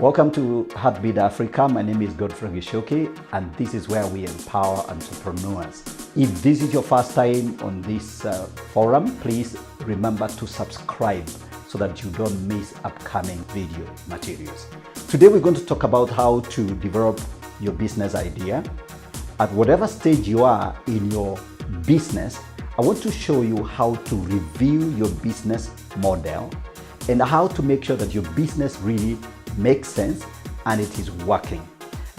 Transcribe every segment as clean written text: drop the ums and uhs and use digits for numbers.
Welcome to Heartbeat Africa. My name is Godfrey Gishoki, and this is where we empower entrepreneurs. If this is your first time on this forum, please remember to subscribe so that you don't miss upcoming video materials. Today we're going to talk about how to develop your business idea. At whatever stage you are in your business, I want to show you how to review your business model and how to make sure that your business really makes sense and it is working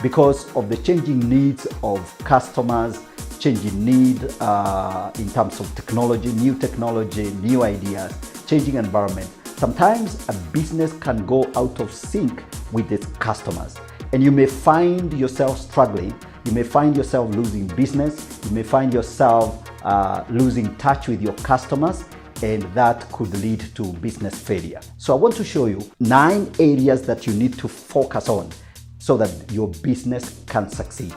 because of the changing needs of customers, changing need in terms of technology, new ideas, changing environment. Sometimes a business can go out of sync with its customers, and you may find yourself struggling. You may find yourself losing business. You may find yourself losing touch with your customers, and that could lead to business failure. So I want to show you 9 areas that you need to focus on so that your business can succeed.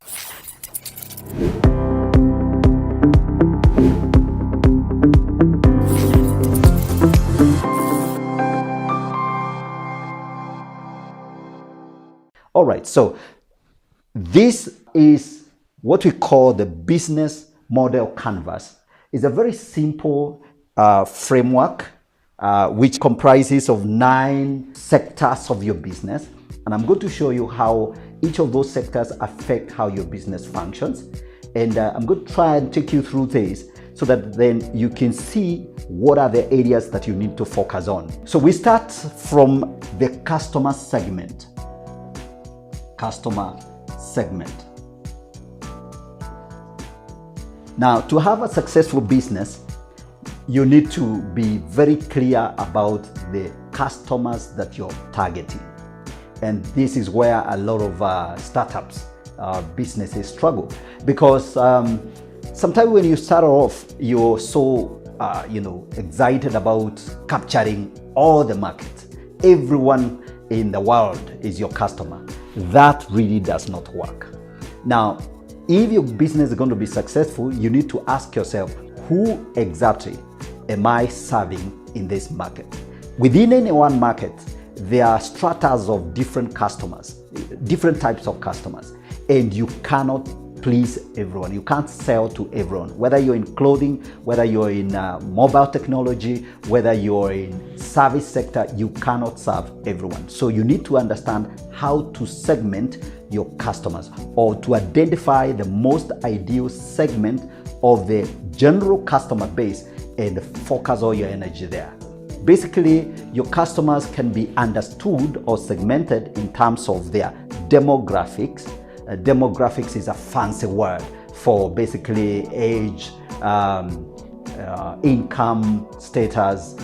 All right, so this is what we call the business model canvas. It's a very simple framework which comprises of 9 sectors of your business, and I'm going to show you how each of those sectors affect how your business functions, and I'm going to try and take you through this so that then you can see what are the areas that you need to focus on. So we start from the customer segment. Now, to have a successful business, you need to be very clear about the customers that you're targeting. And this is where a lot of startups, businesses struggle, because sometimes when you start off, you're so excited about capturing all the market. Everyone in the world is your customer. That really does not work. Now, if your business is going to be successful, you need to ask yourself, who exactly am I serving in this market? Within any one market, there are stratas of different customers, different types of customers, and you cannot please everyone. You can't sell to everyone, whether you're in clothing, whether you're in mobile technology, whether you're in service sector, you cannot serve everyone. So you need to understand how to segment your customers, or to identify the most ideal segment of the general customer base and focus all your energy there. Basically, your customers can be understood or segmented in terms of their demographics. Demographics is a fancy word for basically age, income status,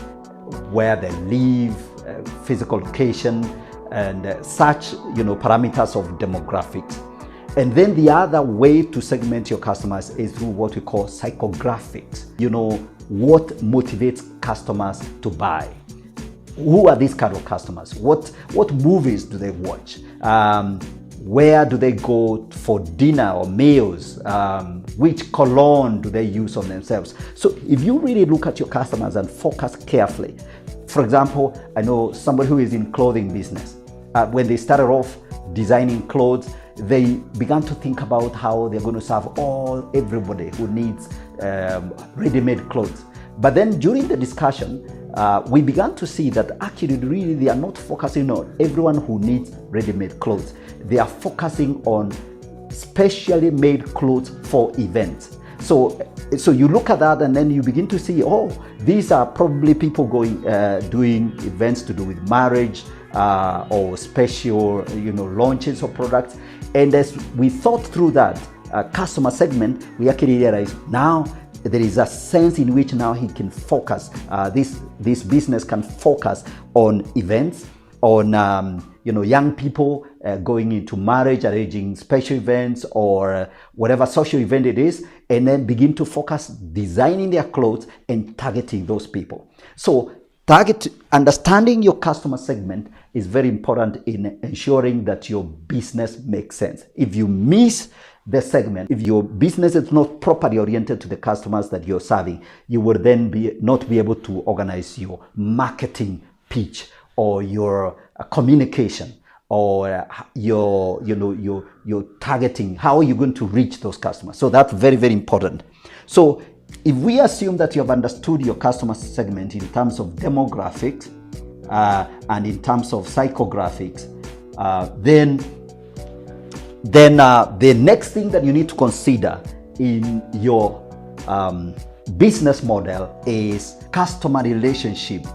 where they live, physical location, and such parameters of demographics. And then the other way to segment your customers is through what we call psychographics. What motivates customers to buy? Who are these kind of customers? What movies do they watch? Where do they go for dinner or meals? Which cologne do they use on themselves? So if you really look at your customers and focus carefully, for example, I know somebody who is in clothing business. When they started off designing clothes, they began to think about how they're going to serve everybody who needs ready-made clothes. But then during the discussion, we began to see that actually really they are not focusing on everyone who needs ready-made clothes. They are focusing on specially made clothes for events. So you look at that and then you begin to see, these are probably people going doing events to do with marriage or special launches of products. And as we thought through that customer segment, we actually realized now there is a sense in which now he can focus, this business can focus on events, on young people going into marriage, arranging special events or whatever social event it is, and then begin to focus designing their clothes and targeting those people. So understanding your customer segment is very important in ensuring that your business makes sense. If you miss the segment, if your business is not properly oriented to the customers that you're serving, you will then not be able to organize your marketing pitch or your communication or your targeting. How are you going to reach those customers? So that's very, very important. So if we assume that you have understood your customer segment in terms of demographics and in terms of psychographics, then the next thing that you need to consider in your business model is customer relationship,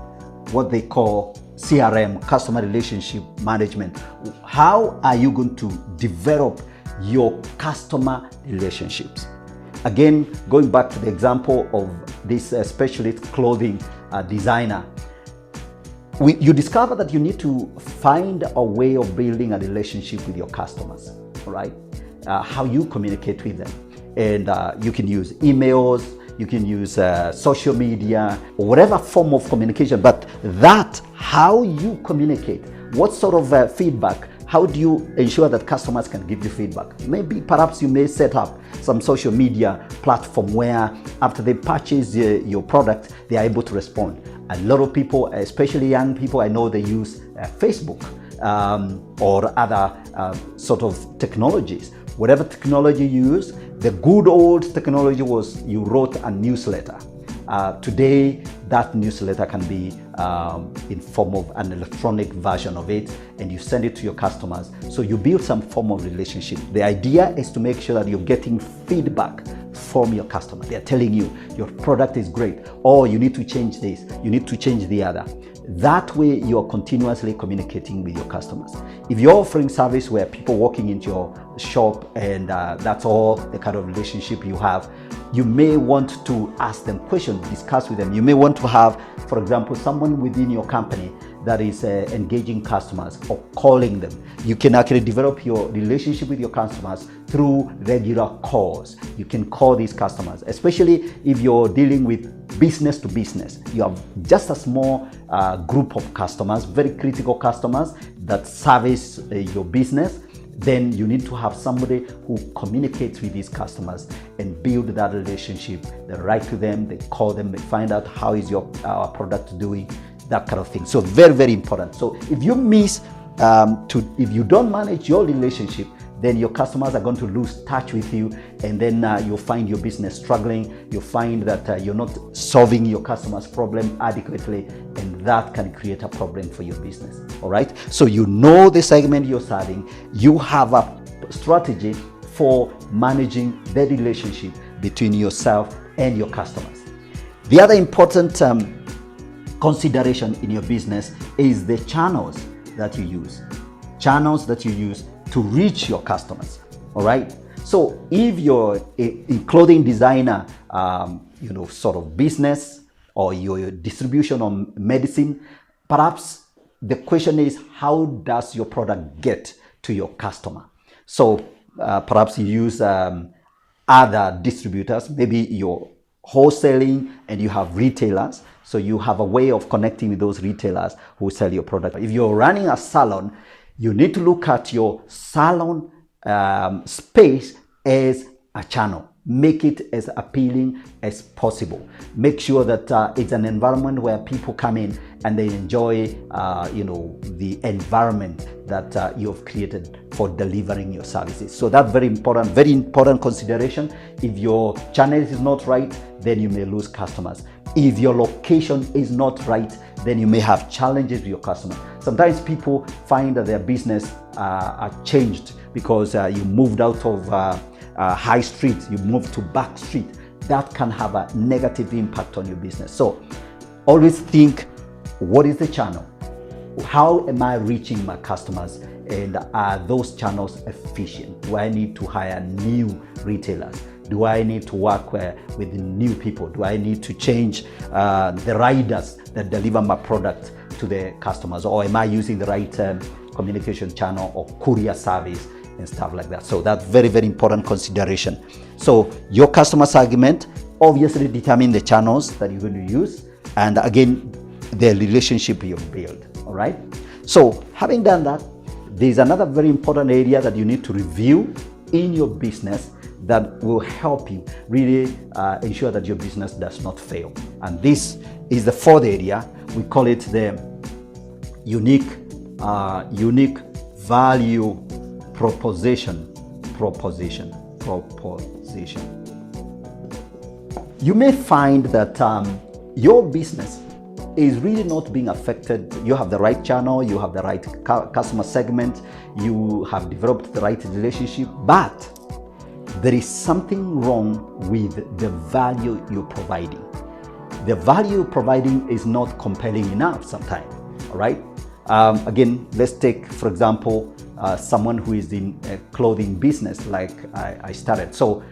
what they call CRM, customer relationship management. How are you going to develop your customer relationships? Again, going back to the example of this specialist clothing designer, you discover that you need to find a way of building a relationship with your customers, all right? How you communicate with them. And you can use emails, you can use social media, or whatever form of communication, but that, how you communicate, what sort of feedback, how do you ensure that customers can give you feedback? Maybe perhaps you may set up some social media platform where after they purchase your product, they are able to respond. A lot of people, especially young people, I know they use Facebook or other sort of technologies. Whatever technology you use, the good old technology was you wrote a newsletter. Today, that newsletter can be in form of an electronic version of it, and you send it to your customers. So you build some form of relationship. The idea is to make sure that you're getting feedback from your customer. They're telling you your product is great, or you need to change this, you need to change the other. That way you're continuously communicating with your customers. If you're offering service where people walking into your shop and that's all the kind of relationship you have, you may want to ask them questions, discuss with them. You may want to have, for example, someone within your company that is engaging customers or calling them. You can actually develop your relationship with your customers through regular calls. You can call these customers, especially if you're dealing with business to business. You have just a small group of customers, very critical customers that service your business. Then you need to have somebody who communicates with these customers and build that relationship. They write to them, they call them, they find out how is our product doing, that kind of thing. So very, very important. So if you if you don't manage your relationship, then your customers are going to lose touch with you, and then you'll find your business struggling. You'll find that you're not solving your customers' problem adequately, and that can create a problem for your business. All right. So you know the segment you're serving. You have a strategy for managing the relationship between yourself and your customers. The other important consideration in your business is the channels that you use. Channels that you use to reach your customers. All right. So if you're a clothing designer, sort of business, or your distribution of medicine, perhaps the question is, how does your product get to your customer? So perhaps you use other distributors, maybe you're wholesaling and you have retailers. So you have a way of connecting with those retailers who sell your product. If you're running a salon, you need to look at your salon space as a channel. Make it as appealing as possible. Make sure that it's an environment where people come in and they enjoy, the environment that you have created for delivering your services. So that's very important consideration. If your channel is not right, then you may lose customers. If your location is not right, then you may have challenges with your customer. Sometimes people find that their business are changed because you moved out of high street, you moved to back street. That can have a negative impact on your business. So always think, what is the channel? How am I reaching my customers? And are those channels efficient? Do I need to hire new retailers? Do I need to work with new people? Do I need to change the riders that deliver my product to the customers? Or am I using the right communication channel or courier service and stuff like that? So that's very, very important consideration. So your customer segment obviously determine the channels that you're going to use, and again, the relationship you build. All right. So having done that, there's another very important area that you need to review in your business that will help you really ensure that your business does not fail. And this is the fourth area. We call it the unique value proposition. You may find that your business is really not being affected. You have the right channel, you have the right customer segment, you have developed the right relationship, but there is something wrong with the value you're providing. The value you're providing is not compelling enough sometimes, all right? Again, let's take, for example, someone who is in a clothing business like I started. So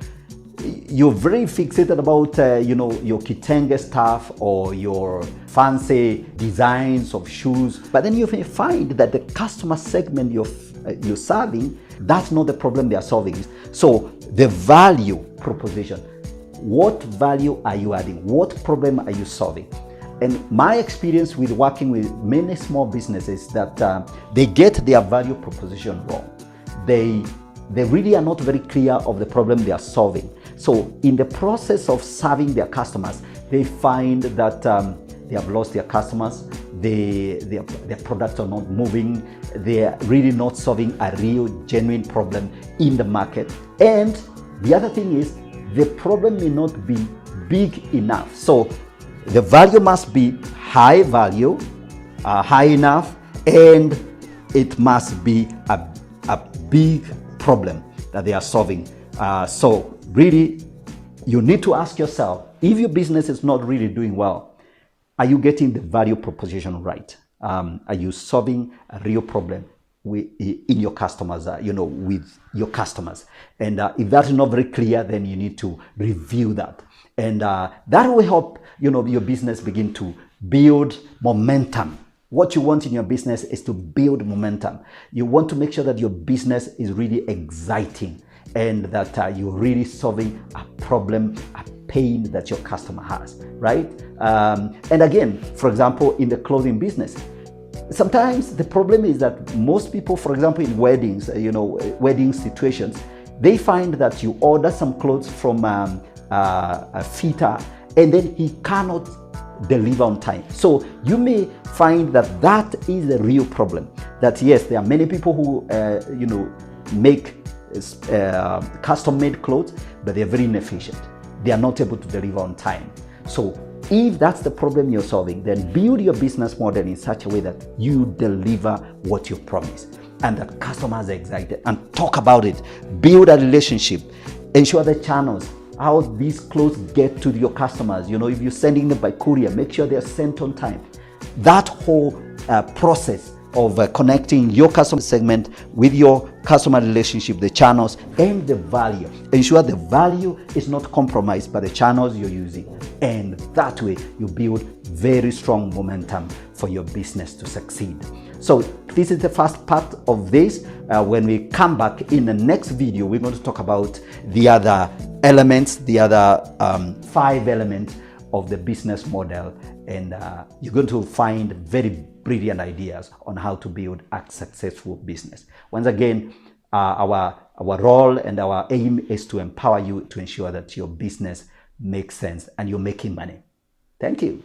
you're very fixated about your kitenge stuff or your fancy designs of shoes, but then you may find that the customer segment you're serving, that's not the problem they are solving. So the value proposition, what value are you adding? What problem are you solving? And my experience with working with many small businesses that they get their value proposition wrong. They really are not very clear of the problem they are solving. So in the process of serving their customers, they find that they have lost their customers, their products are not moving, they are really not solving a real, genuine problem in the market. And the other thing is, the problem may not be big enough. So the value must be high value, high enough, and it must be a big problem that they are solving. So really, you need to ask yourself, if your business is not really doing well, are you getting the value proposition right? Are you solving a real problem in your customers, with your customers? And if that is not very clear, then you need to review that. And that will help, your business begin to build momentum. What you want in your business is to build momentum. You want to make sure that your business is really exciting and that you're really solving a problem, a pain that your customer has, right? And again, for example, in the clothing business, sometimes the problem is that most people, for example, in weddings, wedding situations, they find that you order some clothes from a fitter and then he cannot deliver on time. So you may find that that is a real problem. That yes, there are many people who make custom-made clothes, but they're very inefficient. They are not able to deliver on time. So if that's the problem you're solving, then build your business model in such a way that you deliver what you promise and that customers are excited, and talk about it. Build a relationship. Ensure the channels, how these clothes get to your customers. If you're sending them by courier, make sure they're sent on time. That whole process of connecting your customer segment with your customer relationship, the channels, and the value. Ensure the value is not compromised by the channels you're using. And that way, you build very strong momentum for your business to succeed. So this is the first part of this. When we come back in the next video, we're going to talk about the other elements, the other 5 elements of the business model. And you're going to find very brilliant ideas on how to build a successful business. Once again, our role and our aim is to empower you to ensure that your business makes sense and you're making money. Thank you.